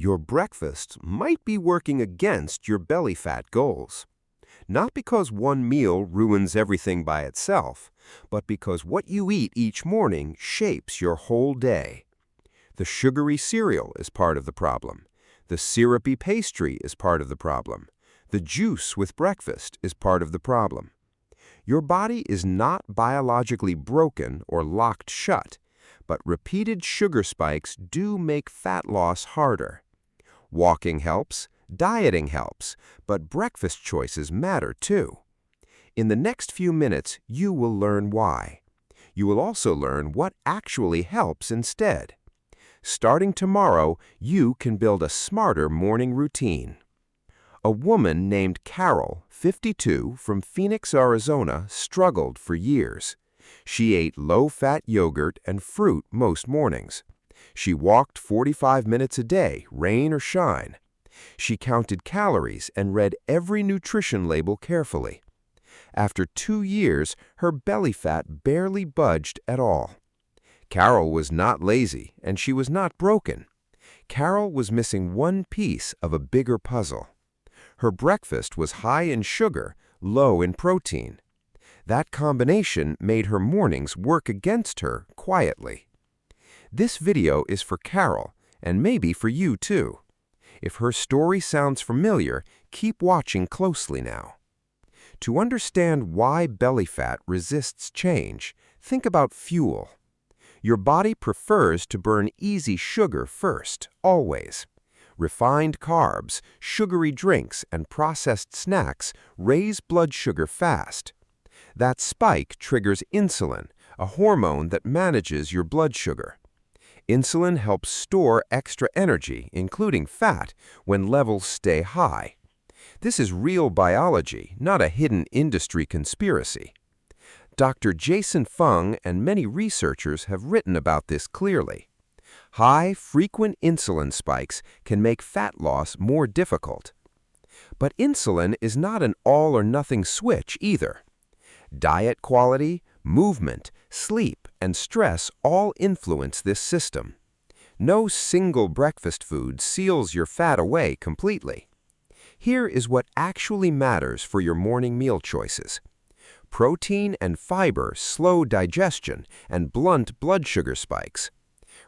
Your breakfast might be working against your belly fat goals. Not because one meal ruins everything by itself, but because what you eat each morning shapes your whole day. The sugary cereal is part of the problem. The syrupy pastry is part of the problem. The juice with breakfast is part of the problem. Your body is not biologically broken or locked shut, but repeated sugar spikes do make fat loss harder. Walking helps, dieting helps, but breakfast choices matter too. In the next few minutes, you will learn why. You will also learn what actually helps instead. Starting tomorrow, you can build a smarter morning routine. A woman named Carol, 52, from Phoenix, Arizona, struggled for years. She ate low-fat yogurt and fruit most mornings. She walked 45 minutes a day, rain or shine. She counted calories and read every nutrition label carefully. After 2 years, her belly fat barely budged at all. Carol was not lazy, and she was not broken. Carol was missing one piece of a bigger puzzle. Her breakfast was high in sugar, low in protein. That combination made her mornings work against her quietly. This video is for Carol, and maybe for you too. If her story sounds familiar, keep watching closely now. To understand why belly fat resists change, think about fuel. Your body prefers to burn easy sugar first, always. Refined carbs, sugary drinks, and processed snacks raise blood sugar fast. That spike triggers insulin, a hormone that manages your blood sugar. Insulin helps store extra energy, including fat, when levels stay high. This is real biology, not a hidden industry conspiracy. Dr. Jason Fung and many researchers have written about this clearly. High, frequent insulin spikes can make fat loss more difficult. But insulin is not an all-or-nothing switch either. Diet quality, movement, sleep, and stress all influence this system. No single breakfast food seals your fat away completely. Here is what actually matters for your morning meal choices. Protein and fiber slow digestion and blunt blood sugar spikes.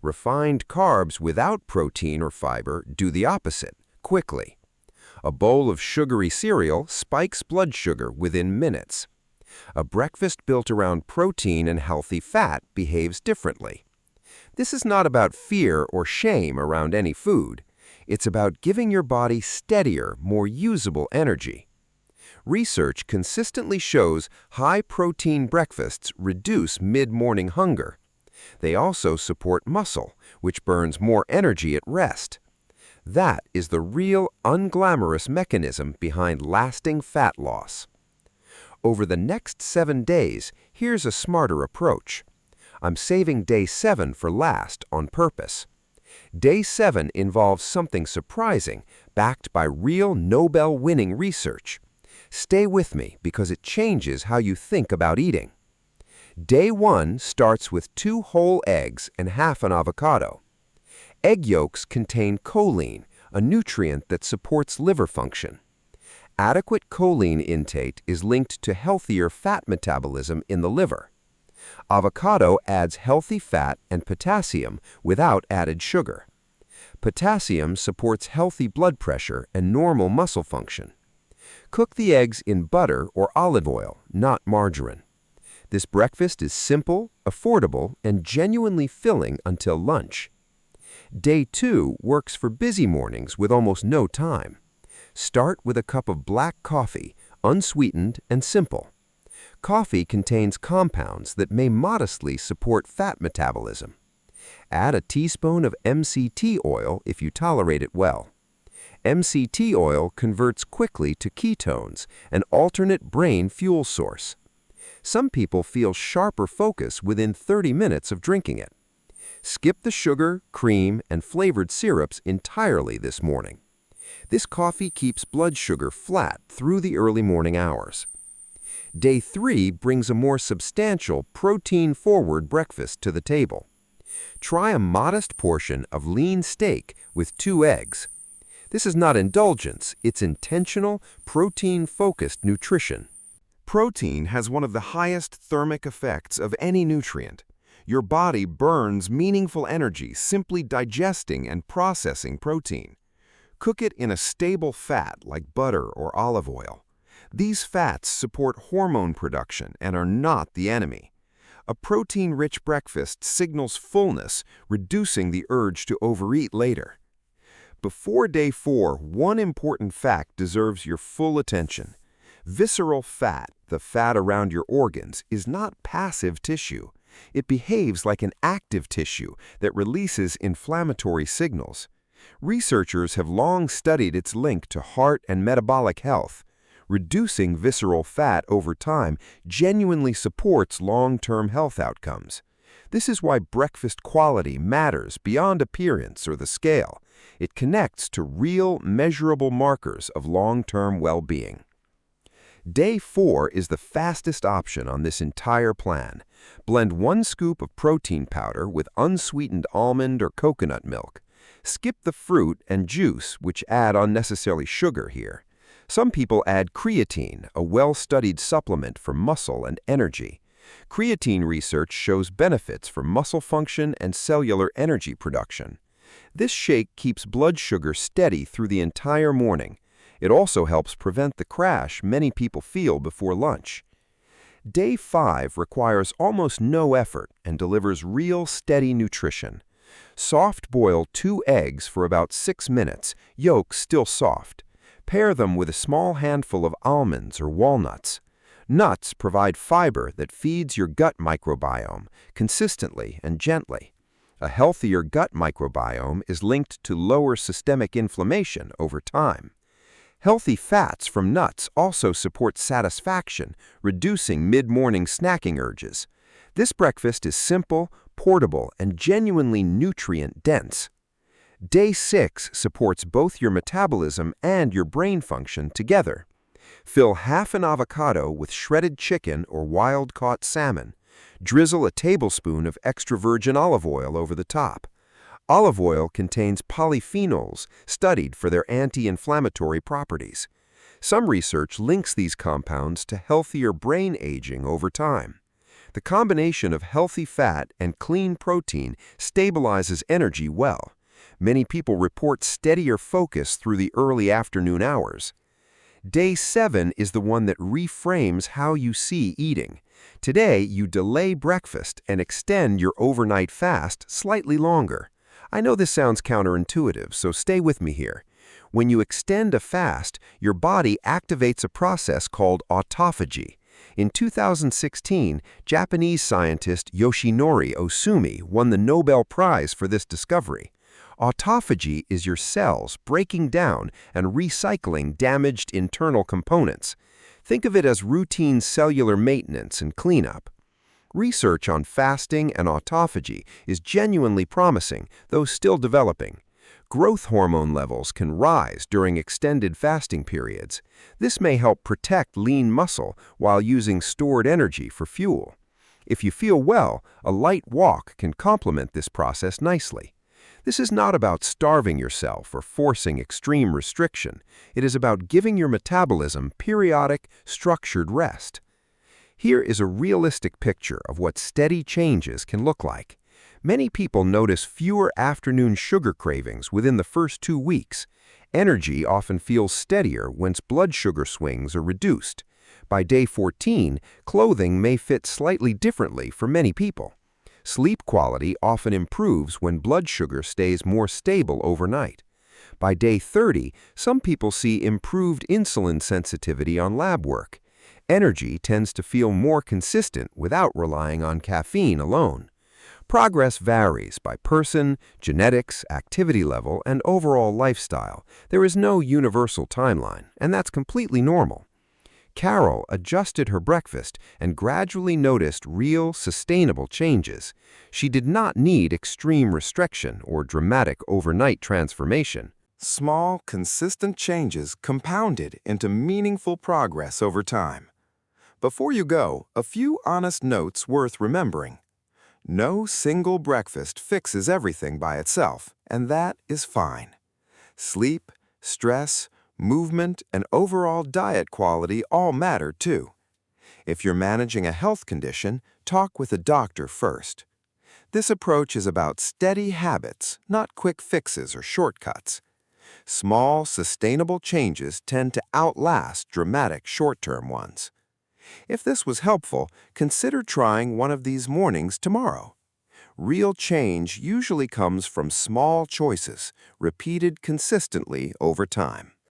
Refined carbs without protein or fiber do the opposite, quickly. A bowl of sugary cereal spikes blood sugar within minutes. A breakfast built around protein and healthy fat behaves differently. This is not about fear or shame around any food. It's about giving your body steadier, more usable energy. Research consistently shows high-protein breakfasts reduce mid-morning hunger. They also support muscle, which burns more energy at rest. That is the real, unglamorous mechanism behind lasting fat loss. Over the next 7 days, here's a smarter approach. I'm saving day 7 for last on purpose. Day 7 involves something surprising, backed by real Nobel-winning research. Stay with me because it changes how you think about eating. Day 1 starts with 2 whole eggs and half an avocado. Egg yolks contain choline, a nutrient that supports liver function. Adequate choline intake is linked to healthier fat metabolism in the liver. Avocado adds healthy fat and potassium without added sugar. Potassium supports healthy blood pressure and normal muscle function. Cook the eggs in butter or olive oil, not margarine. This breakfast is simple, affordable, and genuinely filling until lunch. Day 2 works for busy mornings with almost no time. Start with a cup of black coffee, unsweetened and simple. Coffee contains compounds that may modestly support fat metabolism. Add a teaspoon of MCT oil if you tolerate it well. MCT oil converts quickly to ketones, an alternate brain fuel source. Some people feel sharper focus within 30 minutes of drinking it. Skip the sugar, cream, and flavored syrups entirely this morning. This coffee keeps blood sugar flat through the early morning hours. Day 3 brings a more substantial, protein-forward breakfast to the table. Try a modest portion of lean steak with 2 eggs. This is not indulgence, it's intentional, protein-focused nutrition. Protein has one of the highest thermic effects of any nutrient. Your body burns meaningful energy simply digesting and processing protein. Cook it in a stable fat like butter or olive oil. These fats support hormone production and are not the enemy. A protein-rich breakfast signals fullness, reducing the urge to overeat later. Before day 4, one important fact deserves your full attention. Visceral fat, the fat around your organs, is not passive tissue. It behaves like an active tissue that releases inflammatory signals. Researchers have long studied its link to heart and metabolic health. Reducing visceral fat over time genuinely supports long-term health outcomes. This is why breakfast quality matters beyond appearance or the scale. It connects to real, measurable markers of long-term well-being. Day 4 is the fastest option on this entire plan. Blend 1 scoop of protein powder with unsweetened almond or coconut milk. Skip the fruit and juice, which add unnecessary sugar here. Some people add creatine, a well-studied supplement for muscle and energy. Creatine research shows benefits for muscle function and cellular energy production. This shake keeps blood sugar steady through the entire morning. It also helps prevent the crash many people feel before lunch. Day 5 requires almost no effort and delivers real, steady nutrition. Soft-boil 2 eggs for about 6 minutes, yolks still soft. Pair them with a small handful of almonds or walnuts. Nuts provide fiber that feeds your gut microbiome consistently and gently. A healthier gut microbiome is linked to lower systemic inflammation over time. Healthy fats from nuts also support satisfaction, reducing mid-morning snacking urges. This breakfast is simple, portable, and genuinely nutrient-dense. Day 6 supports both your metabolism and your brain function together. Fill half an avocado with shredded chicken or wild-caught salmon. Drizzle a tablespoon of extra virgin olive oil over the top. Olive oil contains polyphenols studied for their anti-inflammatory properties. Some research links these compounds to healthier brain aging over time. The combination of healthy fat and clean protein stabilizes energy well. Many people report steadier focus through the early afternoon hours. Day 7 is the one that reframes how you see eating. Today, you delay breakfast and extend your overnight fast slightly longer. I know this sounds counterintuitive, so stay with me here. When you extend a fast, your body activates a process called autophagy. In 2016, Japanese scientist Yoshinori Ohsumi won the Nobel Prize for this discovery. Autophagy is your cells breaking down and recycling damaged internal components. Think of it as routine cellular maintenance and cleanup. Research on fasting and autophagy is genuinely promising, though still developing. Growth hormone levels can rise during extended fasting periods. This may help protect lean muscle while using stored energy for fuel. If you feel well, a light walk can complement this process nicely. This is not about starving yourself or forcing extreme restriction. It is about giving your metabolism periodic, structured rest. Here is a realistic picture of what steady changes can look like. Many people notice fewer afternoon sugar cravings within the first 2 weeks. Energy often feels steadier once blood sugar swings are reduced. By day 14, clothing may fit slightly differently for many people. Sleep quality often improves when blood sugar stays more stable overnight. By day 30, some people see improved insulin sensitivity on lab work. Energy tends to feel more consistent without relying on caffeine alone. Progress varies by person, genetics, activity level, and overall lifestyle. There is no universal timeline, and that's completely normal. Carol adjusted her breakfast and gradually noticed real, sustainable changes. She did not need extreme restriction or dramatic overnight transformation. Small, consistent changes compounded into meaningful progress over time. Before you go, a few honest notes worth remembering. No single breakfast fixes everything by itself, and that is fine. Sleep, stress, movement, and overall diet quality all matter too. If you're managing a health condition, talk with a doctor first. This approach is about steady habits, not quick fixes or shortcuts. Small, sustainable changes tend to outlast dramatic short-term ones. If this was helpful, consider trying one of these mornings tomorrow. Real change usually comes from small choices, repeated consistently over time.